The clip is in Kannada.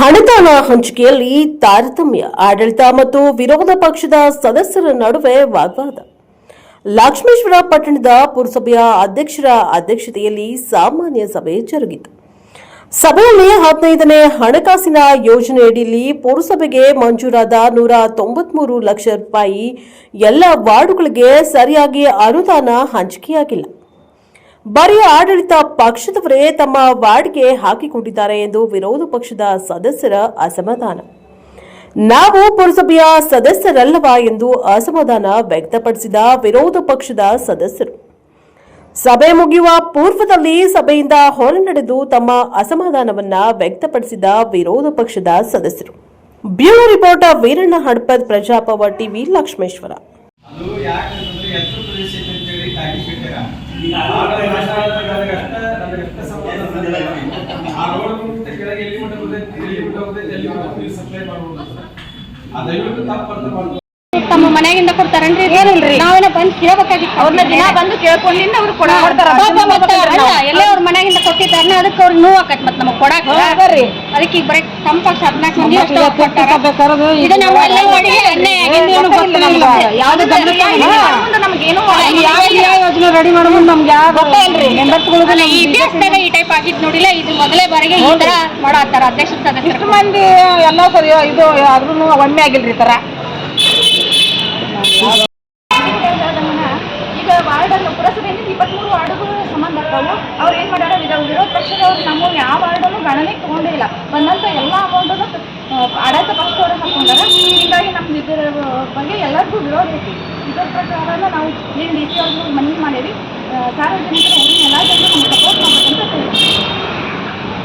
ಅನುದಾನ ಹಂಚಿಕೆಯಲ್ಲಿ ತಾರತಮ್ಯ, ಆಡಳಿತ ಮತ್ತು ವಿರೋಧ ಪಕ್ಷದ ಸದಸ್ಯರ ನಡುವೆ ವಾಗ್ವಾದ. ಲಕ್ಷ್ಮೇಶ್ವರ ಪಟ್ಟಣದ ಪುರಸಭೆಯ ಅಧ್ಯಕ್ಷರ ಅಧ್ಯಕ್ಷತೆಯಲ್ಲಿ ಸಾಮಾನ್ಯ ಸಭೆ ಜರುಗಿತು. ಸಭೆಯಲ್ಲಿ 15ನೇ ಹಣಕಾಸಿನ ಯೋಜನೆಯಡಿಯಲ್ಲಿ ಪುರಸಭೆಗೆ ಮಂಜೂರಾದ 193 ಲಕ್ಷ ರೂಪಾಯಿ ಎಲ್ಲ ವಾರ್ಡುಗಳಿಗೆ ಸರಿಯಾಗಿ ಅನುದಾನ ಹಂಚಿಕೆಯಾಗಿಲ್ಲ. ಬರೀ ಆಡಳಿತ ಪಕ್ಷದವರೇ ತಮ್ಮ ವಾರ್ಡ್ಗೆ ಹಾಕಿಕೊಂಡಿದ್ದಾರೆ ಎಂದು ವಿರೋಧ ಪಕ್ಷದ ಸದಸ್ಯರ ಅಸಮಾಧಾನ. ನಾವು ಪುರಸಭೆಯ ಸದಸ್ಯರಲ್ಲವಾ ಎಂದು ಅಸಮಾಧಾನ ವ್ಯಕ್ತಪಡಿಸಿದ ವಿರೋಧ ಪಕ್ಷದ ಸದಸ್ಯರು. ಸಭೆ ಮುಗಿಯುವ ಪೂರ್ವದಲ್ಲಿ ಸಭೆಯಿಂದ ಹೊರನಡೆದು ತಮ್ಮ ಅಸಮಾಧಾನವನ್ನ ವ್ಯಕ್ತಪಡಿಸಿದ ವಿರೋಧ ಪಕ್ಷದ ಸದಸ್ಯರು. ಬ್ಯೂರೋ ರಿಪೋರ್ಟರ್ ವೀರಣ್ಣ ಹಡಪದ್, ಪ್ರಜಾಪವ ಟಿವಿ, ಲಕ್ಷ್ಮೇಶ್ವರ. ತಮ್ಮ ಮನೆಯಿಂದ ಕೊಡ್ತಾರನ್ರಿ? ನಾವೇನ ಬಂದು ಕೇಳಬೇಕಾಗಿತ್ತು. ಅವ್ರನ್ನ ದಿನ ಬಂದು ಕೇಳ್ಕೊಂಡಿಂದ ಅವ್ರು ಎಲ್ಲ ಅವ್ರ ಮನೆಯಿಂದ ಕೊಟ್ಟಿದ್ದಾರ, ಅದಕ್ಕೆ ಅವ್ರಿಗೆ ನೋವು ಆಕತ್ ಮತ್ ನಮಗ್ ಕೊಡಾಕ. ಅದಕ್ಕೆ ಈಗ ಬರೀ ತಂಪಾಗ 14 ಮಂದಿ ಇದು ನಾವು ಎಲ್ಲ ಮಾಡಿ ಯೋಜನೆ ರೆಡಿ ಮಾಡೋದು ನಮ್ಗೆ ಗೊತ್ತಲ್ರಿ. ಇತಿಹಾಸದಾಗ ಈ ಟೈಪ್ ಆಗಿದ್ ನೋಡಿಲ್ಲ. ಇದು ಮೊದಲೇ ಬಾರಿಗೆ ಈ ತರ ಮಾಡತ್ತಾರ ಅಧ್ಯಕ್ಷ ಸದಸ್ಯರು. ಮಂದಿ ಎಲ್ಲ ಸರಿ ಇದು ಆದ್ರೂ ಒಮ್ಮೆ ಆಗಿಲ್ರಿ ತರ. ಈಗ ವಾರ್ಡ್ ಪುರಸಭೆಯಿಂದ 23 ವಾರ್ಡ್ಗಳು ಸಂಬಂಧ ಆಗ್ತಾವು. ಅವ್ರು ಏನ್ ಮಾಡ್ಯಾರ, ವಿರೋಧ ಪಕ್ಷದವ್ರು ನಮ್ಮ ಯಾವ ವಾರ್ಡನ್ನು ಗಣನೆಗೆ ತಗೊಂಡಿಲ್ಲ. ಬಂದಂತ ಎಲ್ಲ ಅಮೌಂಟನ್ನು ಆಡಳಿತ ಪಕ್ಷದವ್ರು ಹಾಕೊಂಡಾರ. ಹೀಗಾಗಿ ನಮ್ಮ ಇದರ ಬಗ್ಗೆ ಎಲ್ಲರಿಗೂ ವಿರೋಧ ಐತಿ. ಇದರ ಪ್ರಕಾರ ನಾವು ಏನು DC ಅವ್ರಿಗೆ ಮನವಿ ಮಾಡೇವಿ, ಸಾರ್ವಜನಿಕರು ಎಲ್ಲ ಜನರು ನಮ್ಗೆ ಸಪೋರ್ಟ್ ಮಾಡ್ಬೇಕಂತ